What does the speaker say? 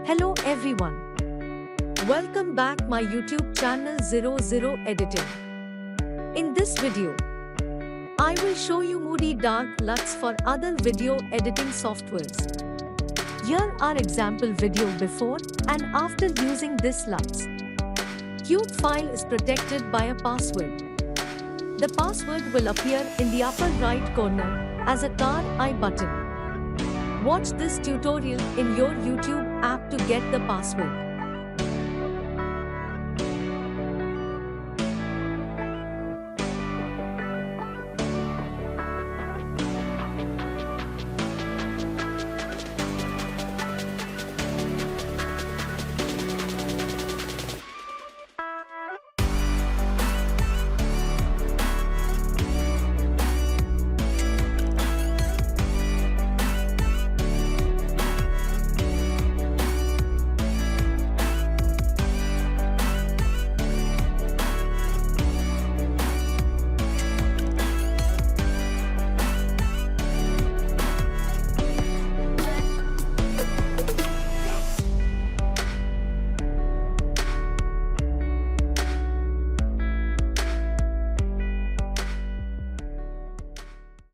Hello everyone. Welcome back my YouTube channel 𝗁𝗁 Editing. In this video, I will show you Moody dark LUTs for other video editing softwares. Here are example video before and after using this LUTs. Cube file is protected by a password. The password will appear in the upper right corner as a 𝗏𝗏𝗏 button. Watch this tutorial in your YouTube app to get the password.